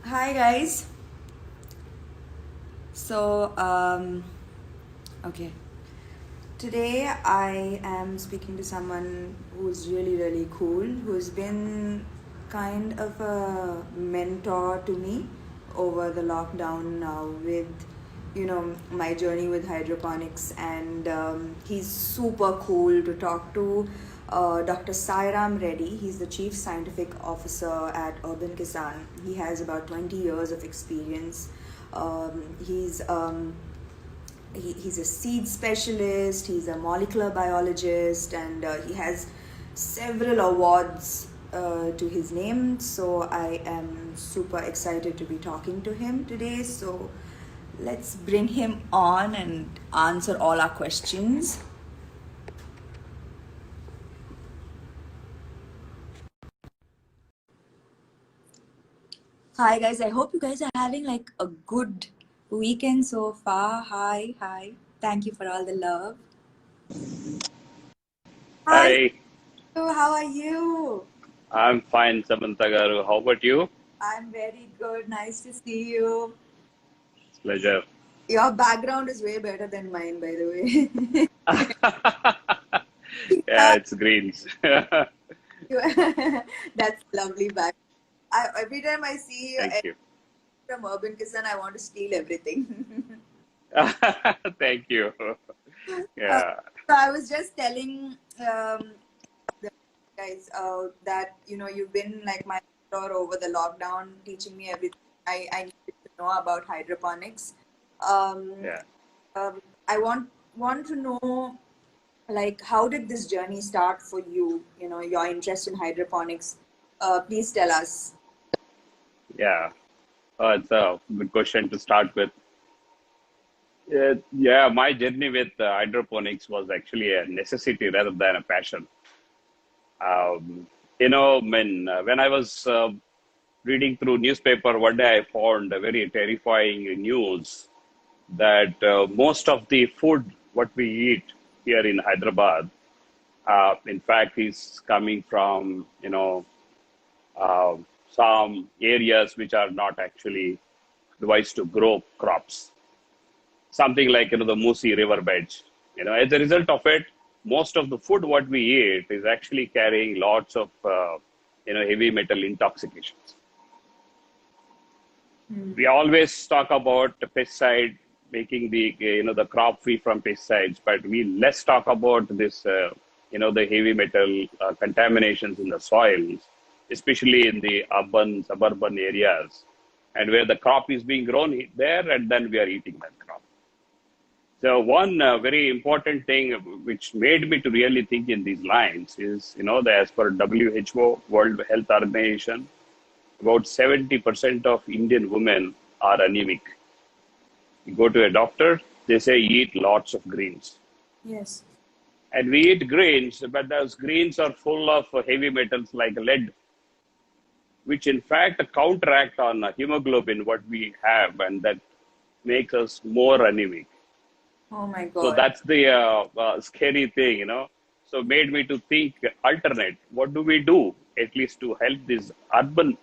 Hi guys. So, okay. Today I am speaking to someone who's really, really cool, who's been kind of a mentor to me over the lockdown now with, my journey with hydroponics. And he's super cool to talk to. Dr. Sairam Reddy, he's the Chief Scientific Officer at Urban Kisan. He has about 20 years of experience. He's a seed specialist, he's a molecular biologist, and he has several awards to his name. So I am super excited to be talking to him today. So let's bring him on and answer all our questions. Hi guys, I hope you guys are having like a good weekend so far. Hi. Thank you for all the love. Hi, Hi, how are you? I'm fine, Samantha garu. How about you? I'm very good. Nice to see you. It's pleasure. Your background is way better than mine, by the way. Yeah, it's greens. That's lovely back. Every time I see you Thank you. from Urban Kisan, I want to steal everything. Thank you. Uh, Yeah, so I was just telling the guys that you've been like my mentor over the lockdown, teaching me everything I needed to know about hydroponics. Um, yeah. I want to know like how did this journey start for you? Your interest in hydroponics. Please tell us. Yeah. It's a good question to start with. Yeah, my journey with hydroponics was actually a necessity rather than a passion. Um, when I was reading through newspaper, one day I found a very terrifying news that most of the food what we eat here in Hyderabad, in fact, is coming from uh, some areas which are not actually advised to grow crops. Something like the Musi river beds. As a result of it, most of the food what we eat is actually carrying lots of heavy metal intoxications. We always talk about the pesticide making the the crop free from pesticides, but we less talk about this the heavy metal contaminations in the soils, especially in the urban suburban areas, and where the crop is being grown there, and then we are eating that crop. So one very important thing which made me to really think in these lines is that as per WHO, World Health Organization, about 70% of Indian women are anemic. You go to a doctor, they say eat lots of greens. Yes. And we eat greens, but those greens are full of heavy metals like lead, which in fact counteract on hemoglobin, what we have, and that makes us more anemic. Oh my So God. that's the scary thing. So made me to think alternate. What do we do at least to help these urban,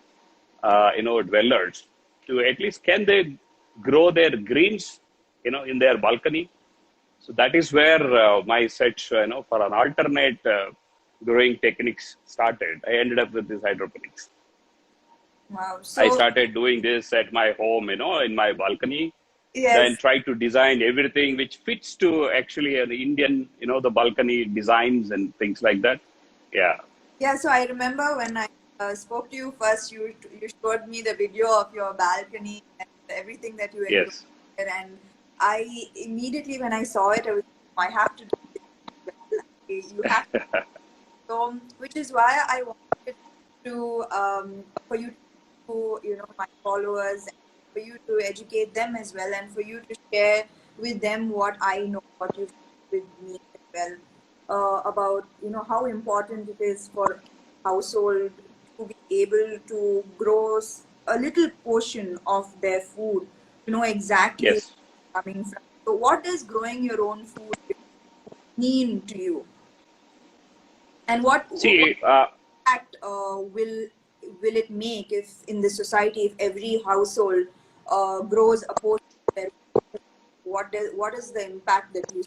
dwellers to at least can they grow their greens, in their balcony? So that is where my search, for an alternate growing techniques started. I ended up with this hydroponics. Wow. I So started doing this at my home, in my balcony, then yes. try to design everything which fits to actually an Indian, the balcony designs and things like that. Yeah. Yeah, so I remember when I spoke to you first, you showed me the video of your balcony and everything that you were doing Yes. there, and I immediately when I saw it, I have to do this as well. You have to, so which is why I wanted to for you to my followers, for you to educate them as well, and for you to share with them what I know, what you've shared with me as well, about how important it is for household to be able to grow a little portion of their food, to know exactly where Yes. it's coming from. So, what does growing your own food mean to you, and what See, impact will it make if in this society, if every household grows a portion of their, what is the impact that you?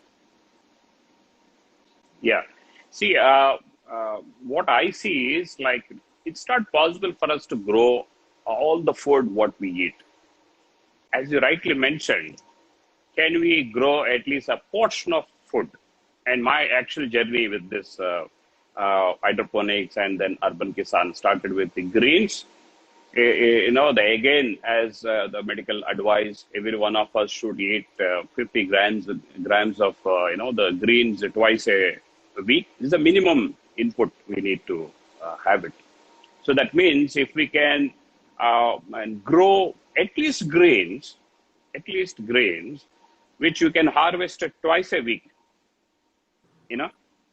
Yeah. See, what I see is like it's not possible for us to grow all the food what we eat. As you rightly mentioned, can we grow at least a portion of food? And my actual journey with this hydroponics and then urban kisan started with the greens. Again, as the medical advice, every one of us should eat 50 grams of the greens twice a week. This is the minimum input we need to have it. So that means if we can and grow at least grains, which you can harvest twice a week,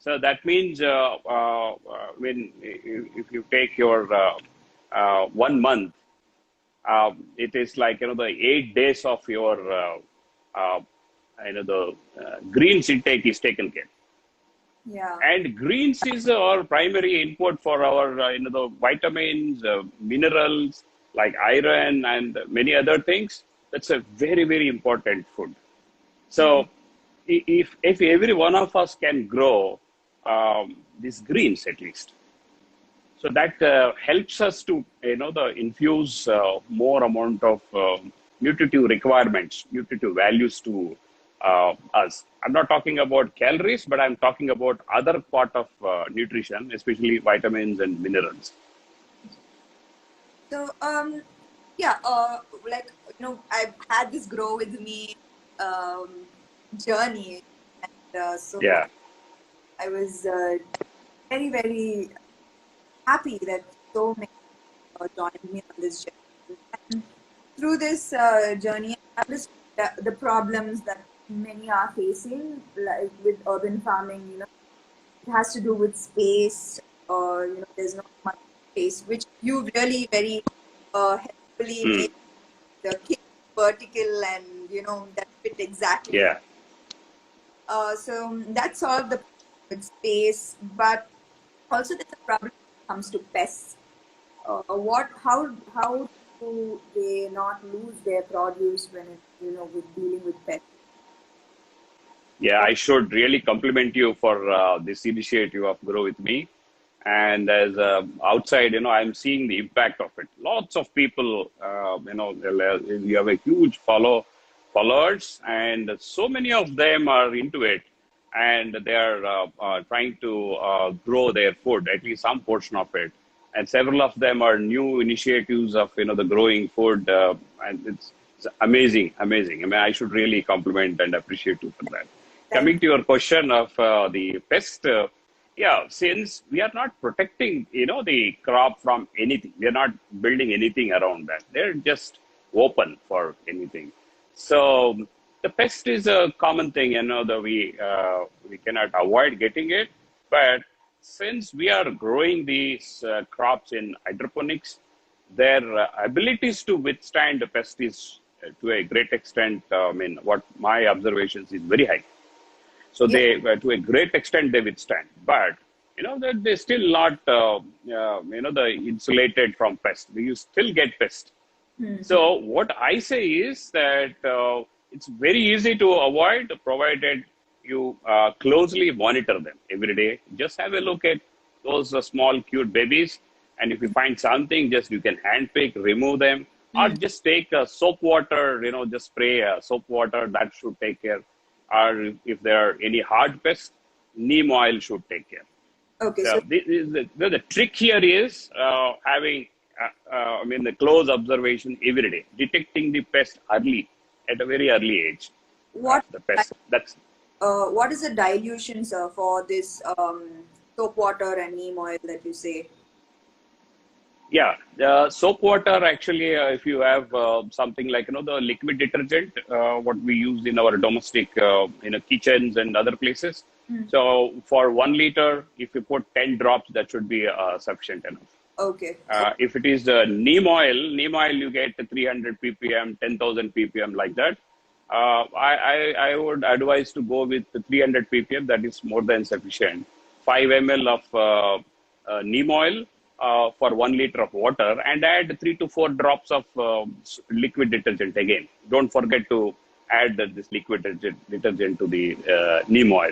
so that means when if you take your 1 month, it is like the 8 days of your uh, the greens intake is taken care. Yeah. And greens is our primary input for our the vitamins, minerals like iron and many other things. That's a very very important food. So if every one of us can grow these greens at least, so that helps us to the infuse more amount of nutritive requirements, nutritive values to us. I'm not talking about calories, but I'm talking about other part of nutrition, especially vitamins and minerals. So yeah, like I've had this grow with me journey, and so Yeah, I was very very happy that so many joined me on this journey. And through this journey, I understood the problems that many are facing, like with urban farming. It has to do with space, or there's not much space, which you really very helpfully mm, made the cake vertical, and that fit exactly. yeah. So that solved the problem with space, but also there's a problem when it comes to pests. How do they not lose their produce when it with dealing with pests? Yeah, I should really compliment you for this initiative of Grow With Me. And as outside, I'm seeing the impact of it. Lots of people, you have a huge followers, and so many of them are into it, and they are trying to grow their food, at least some portion of it. And several of them are new initiatives of the growing food, and it's amazing, amazing. I mean, I should really compliment and appreciate you for that. Thank Coming to your question of the pest, yeah, since we are not protecting, the crop from anything, we are not building anything around that. They're just open for anything. So the pest is a common thing, that we cannot avoid getting it. But since we are growing these crops in hydroponics, their abilities to withstand the pest is to a great extent, what my observations is very high. So you. they, to a great extent, they withstand. But that they still not, the insulated from pest. You still get pest. Yeah. So what I say is that it's very easy to avoid, provided you closely monitor them every day. Just have a look at those small cute babies, and if you find something, just you can handpick, remove them, or just take soap water. Just spray soap water. That should take care. Or if there are any hard pests, neem oil should take care. Okay, so So the trick here is having, the close observation every day, detecting the pest early, at a very early age. what The pest. That's what is the dilution, sir, for this soap water and neem oil that you say? Yeah. Soap water actually, if you have something like the liquid detergent, what we use in our domestic kitchens and other places. So for 1 liter, if you put 10 drops, that should be sufficient enough. Okay. If it is neem oil you get 300 ppm, 10,000 ppm like that. I would advise to go with 300 ppm. That is more than sufficient. 5 ml of neem oil for 1 liter of water and add 3 to 4 drops of liquid detergent again. Don't forget to add this liquid detergent to the neem oil.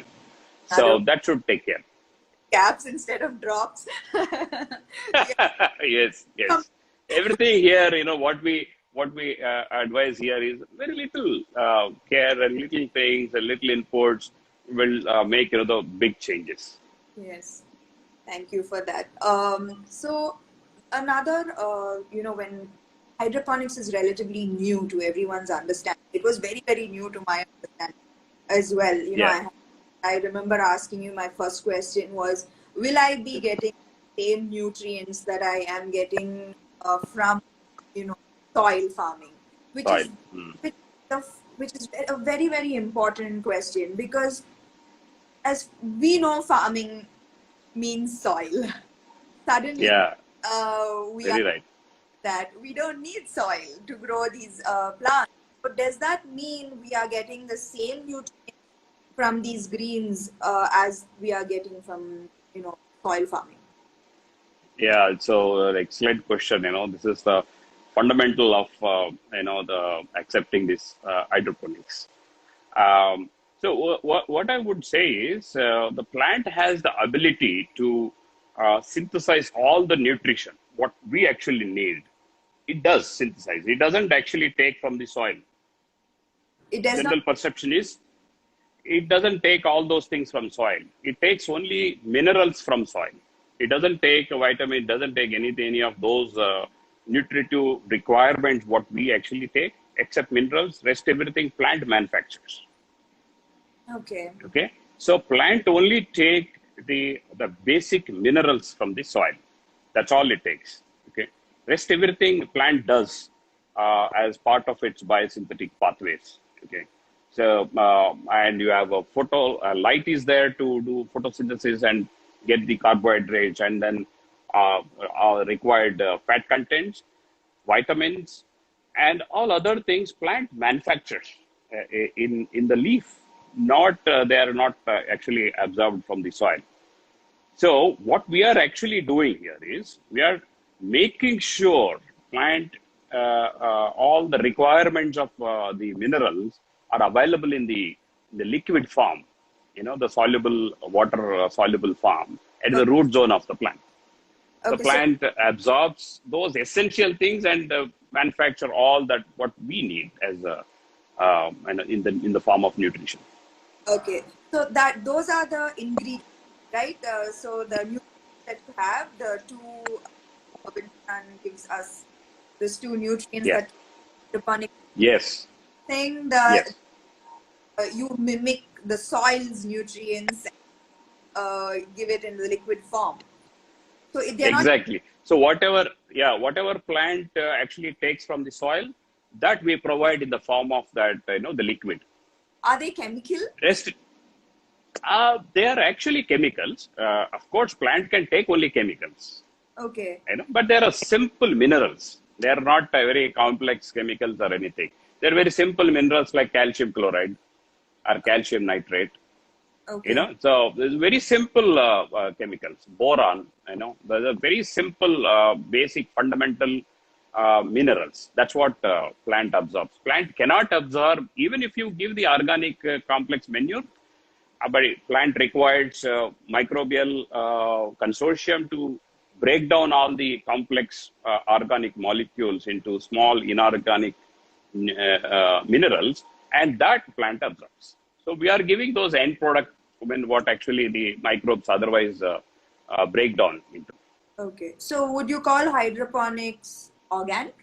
So that should take care. Caps instead of drops. Yes, yes. Everything here, what we advise here is very little care and little things and little inputs will make the big changes. Yes, thank you for that. So another, when hydroponics is relatively new to everyone's understanding, it was very, very new to my understanding as well. Yeah, I remember asking you, my first question was, will I be getting the same nutrients that I am getting from, soil farming, which soil. is which, which is a very, very important question, because as we know, farming means soil. Suddenly, Yeah, we are very right. that we don't need soil to grow these plants. But does that mean we are getting the same nutrients from these greens as we are getting from soil farming? Yeah, so excellent question. This is the fundamental of the accepting this hydroponics. So what I would say is the plant has the ability to synthesize all the nutrition what we actually need. It does synthesize. It doesn't actually take from the soil. It does not. General perception is it doesn't take all those things from soil. It takes only minerals from soil. It doesn't take a vitamin, it doesn't take any of those nutritive requirements what we actually take, except minerals, rest everything plant manufactures. Okay. Okay. So plant only take the basic minerals from the soil. That's all it takes. Okay. Rest everything plant does as part of its biosynthetic pathways. Okay. So and you have a light is there to do photosynthesis and get the carbohydrates and then required fat contents, vitamins, and all other things plant manufactures in the leaf. Not they are not actually absorbed from the soil. So what we are actually doing here is we are making sure plant all the requirements of the minerals are available in the liquid form, the soluble water soluble form at the Okay. root zone of the plant. The Okay. So plant absorbs those essential things and manufacture all that what we need as in the form of nutrition. okay. So that those are the ingredients, right? So the nutrients that you have, the two and gives us these two nutrients Yeah. that hydroponic Yes. thing that Yes. you mimic the soil's nutrients and give it in the liquid form. So if they're not, Exactly. So whatever plant actually takes from the soil, that we provide in the form of that, the liquid. are they chemical? Rest, they are actually chemicals. Of course, plant can take only chemicals, Okay. but there are simple minerals. They are not very complex chemicals or anything. They're very simple minerals like calcium chloride or calcium nitrate. Okay. So there's very simple chemicals. Boron, there's a very simple, basic, fundamental minerals. That's what plant absorbs. Plant cannot absorb, even if you give the organic complex manure, but plant requires microbial consortium to break down all the complex organic molecules into small inorganic minerals, and that plant absorbs. So we are giving those end product when what actually the microbes otherwise break down into. Okay. So would you call hydroponics organic?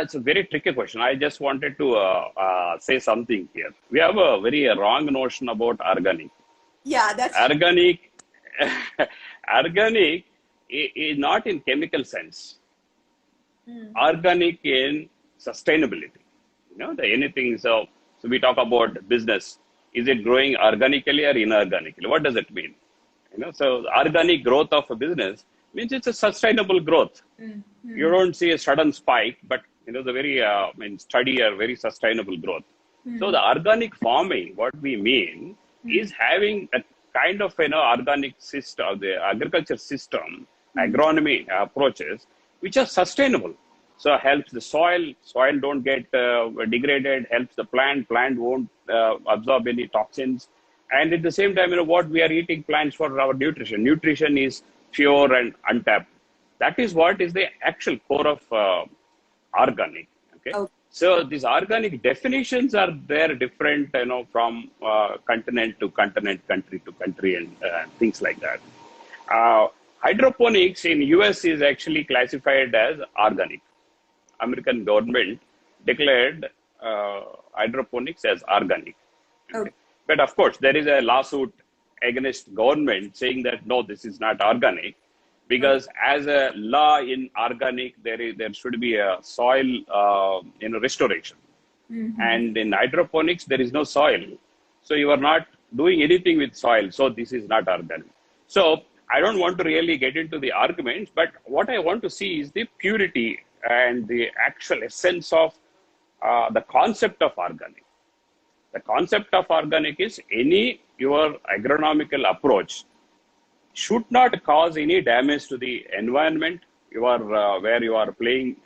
It's a very tricky question. I just wanted to say something here. We have a very wrong notion about organic. Yeah, that's Organic, organic is not in chemical sense. Organic in sustainability. Anything. So we talk about business. Is it growing organically or inorganically? What does it mean? So organic growth of a business means it's a sustainable growth. You don't see a sudden spike, but the very steady or very sustainable growth. So the organic farming, what we mean is having a kind of organic system, the agriculture system, agronomy approaches, which are sustainable. So helps the soil don't get degraded, helps the plant won't absorb any toxins. And at the same time, what we are eating plants for our nutrition. Nutrition is pure and untapped. That is what is the actual core of organic. Okay. Okay. So these organic definitions are there different, from continent to continent, country to country, and things like that. Hydroponics in US is actually classified as organic. American government declared hydroponics as organic. Okay. Okay. But of course, there is a lawsuit against government saying that no, this is not organic, because as a law in organic, there should be a soil restoration, and in hydroponics there is no soil, so you are not doing anything with soil. So this is not organic. So I don't want to really get into the arguments, but what I want to see is the purity and the actual essence of the concept of organic. The concept of organic is your agronomical approach should not cause any damage to the environment where you are playing,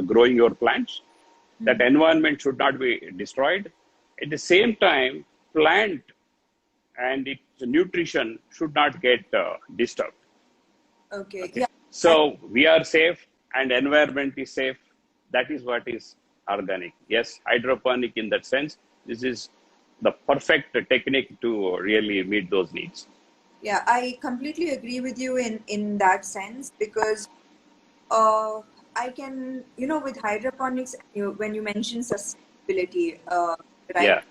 growing your plants. That environment should not be destroyed. At the same time, plant and its nutrition should not get disturbed. Okay. Okay. Yeah. So we are safe and environment is safe. That is what is organic. Yes, hydroponic in that sense. This is the perfect technique to really meet those needs. Yeah, I completely agree with you in that sense, because I can, with hydroponics, when you mention sustainability, right? Yeah.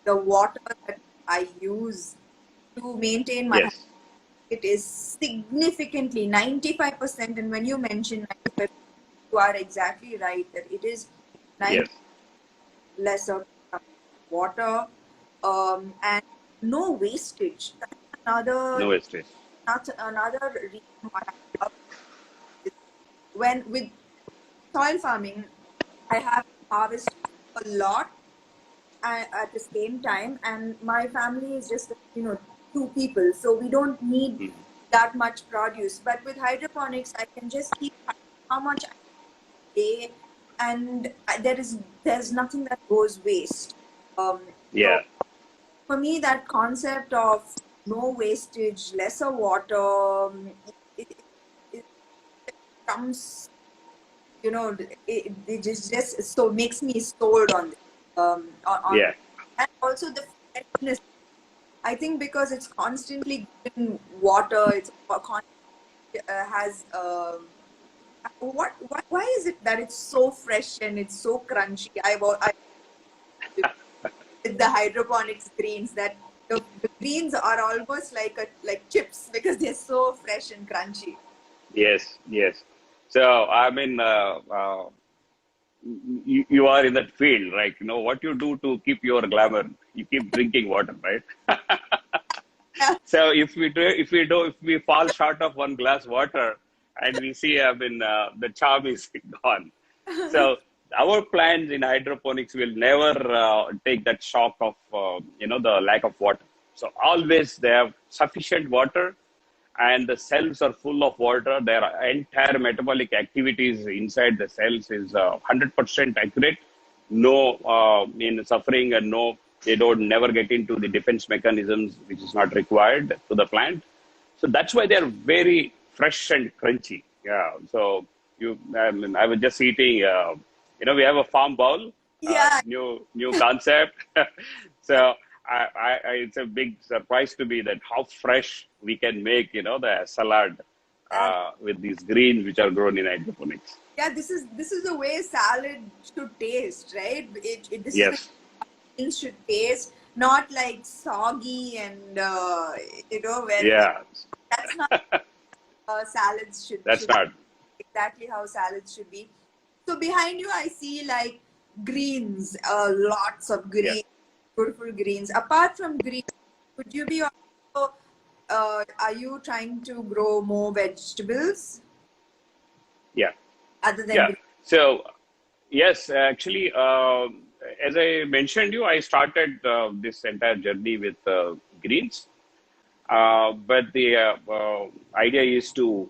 The water that I use to maintain my Yes. it is significantly 95%. And when you mention 95%, you are exactly right that it is 90% Yes. lesser water, and no wastage. That's No wastage. another reason why I love it. When with soil farming, I have to harvest a lot at the same time, and my family is just 2 people, so we don't need that much produce. But with hydroponics, I can just keep how much I day, and there's nothing that goes waste. So Yeah. for me, that concept of no wastage, lesser water, it comes, it just so makes me sold on this. On Yeah. and also the freshness. I think because it's constantly given water, it's has why is it that it's so fresh and it's so crunchy? I with the hydroponics greens that the greens are almost like chips because they're so fresh and crunchy. Yes. Yes. So I mean, you are in that field, right? What you do to keep your glamour. You keep drinking water, right? So if we fall short of one glass water, and we see, I mean, the charm is gone. So our plants in hydroponics will never take that shock of the lack of water. So always they have sufficient water, and the cells are full of water. Their entire metabolic activities inside the cells is 100% accurate. No suffering, and no, they don't never get into the defense mechanisms, which is not required to the plant. So that's why they're very fresh and crunchy. Yeah. So I was just eating. We have a farm bowl. Yeah, New concept. So it's a big surprise to me that how fresh we can make the salad that, with these greens which are grown in hydroponics. yeah. This is the way salad should taste, right? This is the Yes. greens should taste, not like soggy and where Yeah. that's not salads That's should not. exactly how salads should be. So behind you, I see like greens, lots of Yeah. green, beautiful greens. Apart from green, would you be also, are you trying to grow more vegetables Yeah. other than Yeah. green? So yes, actually, as I mentioned you, I started this entire journey with greens. But the idea is to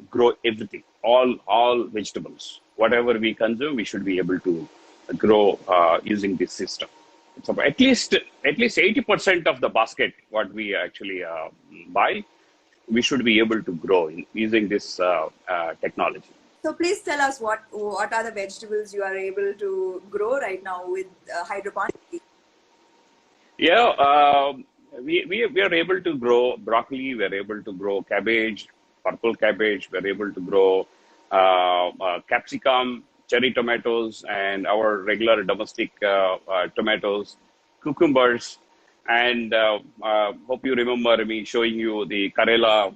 grow everything, all vegetables. Whatever we consume, we should be able to grow using this system. It's about at least 80% of the basket what we actually buy, we should be able to grow using this technology. So please tell us what are the vegetables you are able to grow right now with hydroponics? Yeah, we are able to grow broccoli. We are able to grow cabbage, purple cabbage. We are able to grow capsicum, cherry tomatoes, and our regular domestic tomatoes, cucumbers, and hope you remember me showing you the Karela,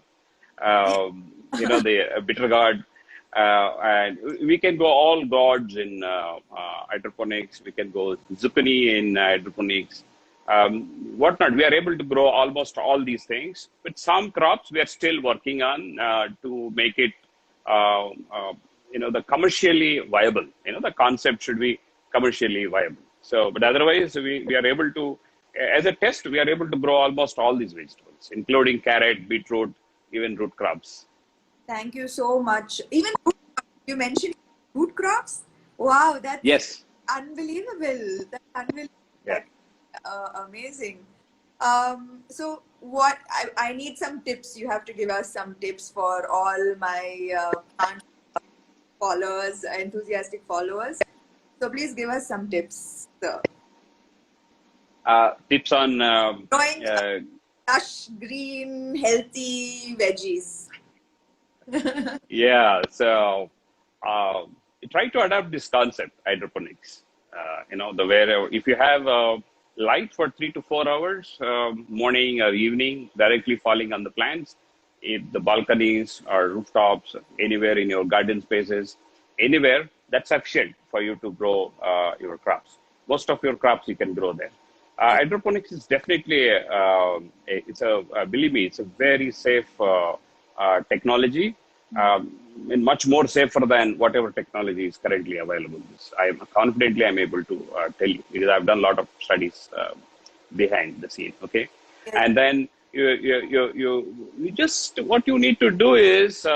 the bitter gourd. And we can go all gourds in hydroponics. We can go zucchini in hydroponics. Whatnot. We are able to grow almost all these things. But some crops we are still working on to make it, the commercially viable. The concept should be commercially viable. So, but otherwise, we are able to, as a test, we are able to grow almost all these vegetables, including carrot, beetroot, even root crops. Thank you so much. Even you mentioned root crops. Wow, that's Yes. unbelievable. That's unbelievable. Yeah. Amazing. So what I need some tips. You have to give us some tips for all my plant followers, enthusiastic followers. So please give us some tips. So, Tips on growing lush, green, healthy veggies. yeah. So try to adapt this concept, hydroponics. The where if you have light for 3 to 4 hours, morning or evening, directly falling on the plants, if the balconies or rooftops, anywhere in your garden spaces, anywhere, that's sufficient for you to grow your crops. Most of your crops you can grow there. Hydroponics is definitely, believe me, it's a very safe technology, and much more safer than whatever technology is currently available. I'm able to tell you because I've done a lot of studies behind the scene. Okay, and then you just what you need to do is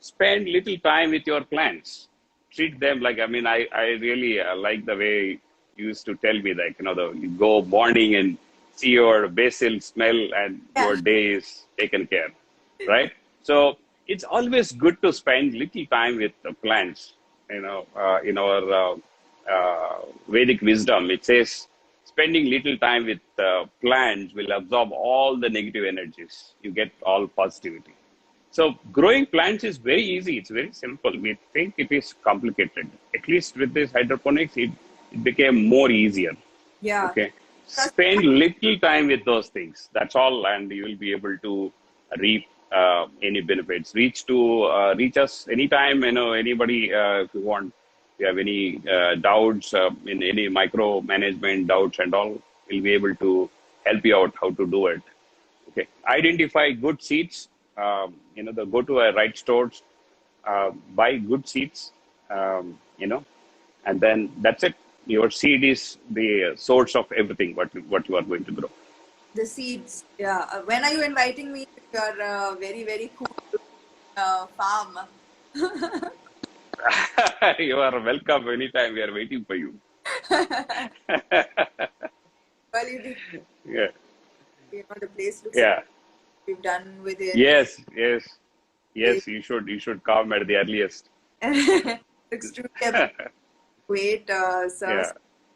spend little time with your plants. Treat them like I really like the way you used to tell me like you go morning and see your basil smell and your day is taken care, right? So it's always good to spend little time with the plants. In our Vedic wisdom, it says spending little time with plants will absorb all the negative energies. You get all positivity. So growing plants is very easy. It's very simple. We think it is complicated. At least with this hydroponics, it became more easier. Yeah. Okay. Spend little time with those things. That's all, and you will be able to reap any benefits. Reach us anytime. Anybody if you want. If you have any doubts in any micro management doubts and all, we'll be able to help you out how to do it. Okay. Identify good seeds. Go to a right stores, buy good seeds, and then that's it. Your seed is the source of everything, what you are going to grow. The seeds, yeah. When are you inviting me to your very, very cool farm? You are welcome anytime. We are waiting for you. Well, Yeah. the place looks Yeah. we've done with it. Yes. You should come at the earliest. Looks truly great, sir. Yeah.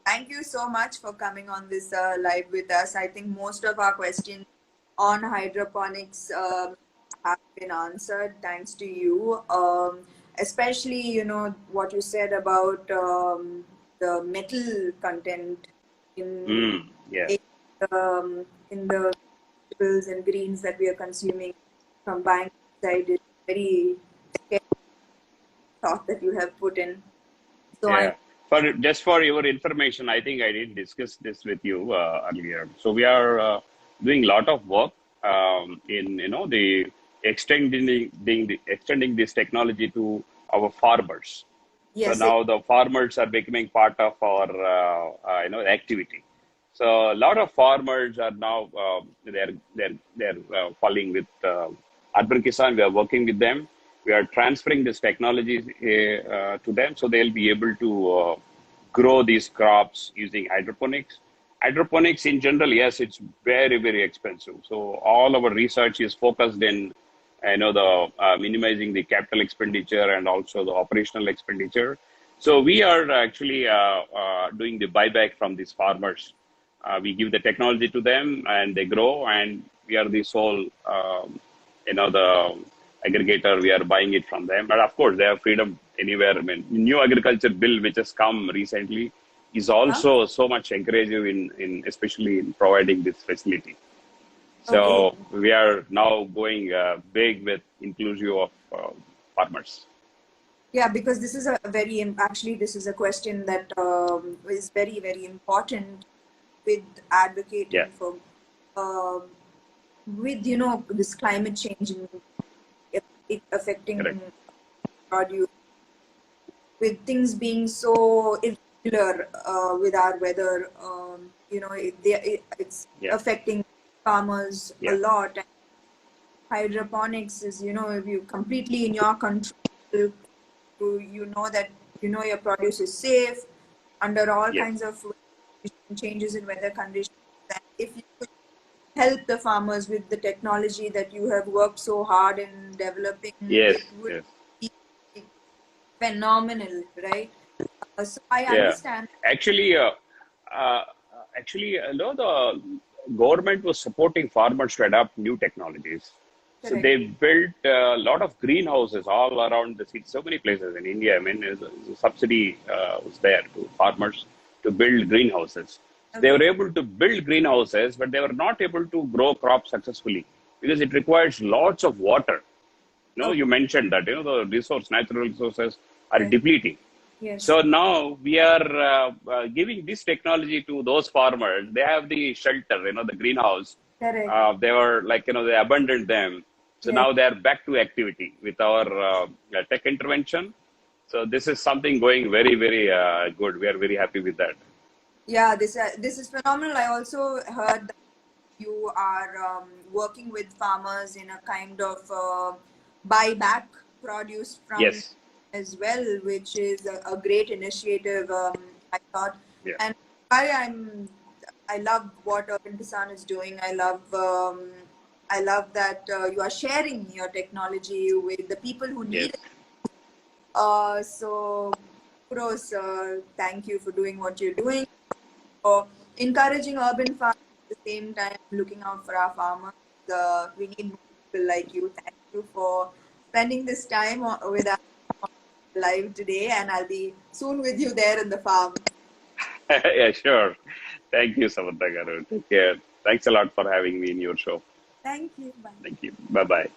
Thank you so much for coming on this live with us. I think most of our questions on hydroponics have been answered thanks to you. Especially, what you said about the metal content in Yeah. in the vegetables and greens that we are consuming from buying outside is very scary thought that you have put in. So Yeah. For your information, I think I did discuss this with you earlier. So we are doing a lot of work in the extending this technology to our farmers. yes, So now the farmers are becoming part of our activity. So a lot of farmers are now they're falling with Urban Kisan. We are working with them. We are transferring this technology to them, so they'll be able to grow these crops using hydroponics. Hydroponics in general, yes, it's very expensive. So all our research is focused in the minimizing the capital expenditure and also the operational expenditure. So we are actually doing the buyback from these farmers. We give the technology to them and they grow, and we are the sole the aggregator. We are buying it from them, but of course they have freedom anywhere. I mean, new agriculture bill which has come recently is Huh? also so much encouraging in especially in providing this facility. Okay. So we are now going big with inclusive of farmers. Yeah, because this is a actually this is a question that is very important with Yeah, advocating for um, with this climate change and it affecting correct. produce, with things being so irregular with our weather. It's Yeah, affecting farmers a yeah, lot. And hydroponics is, if you completely in your control, you know that your produce is safe under all yes, kinds of changes in weather conditions. And if you could help the farmers with the technology that you have worked so hard in developing, yes, it would yes. be phenomenal, right? So I Yeah, understand. actually, uh, no, the government was supporting farmers to adopt new technologies. So Correct. they built a lot of greenhouses all around the city, so many places in India. I mean, a subsidy was there to farmers to build greenhouses. So they were Okay. able to build greenhouses, but they were not able to grow crops successfully because it requires lots of water. Okay. You mentioned that the natural resources are Yes. depleting. Yes. So now we are giving this technology to those farmers. They have the shelter, the greenhouse. Correct. They were like, they abandoned them. So Yes. now they are back to activity with our tech intervention. So this is something going very good. We are very happy with that. Yeah. This is phenomenal. I also heard that you are working with farmers in a kind of buyback produce from Yes. as well, which is a great initiative. I thought, Yeah. and I love what Urban Kisan is doing. I love that you are sharing your technology with the people who need Yes. it. So kudos, thank you for doing what you're doing, for encouraging urban farmers at the same time looking out for our farmers. We need more people like you. Thank you for spending this time with us live today, and I'll be soon with you there in the farm. Yeah, sure. Thank you, Samantha Garu. Take care. Thanks a lot for having me in your show. Thank you. Bye. Thank you. Bye bye.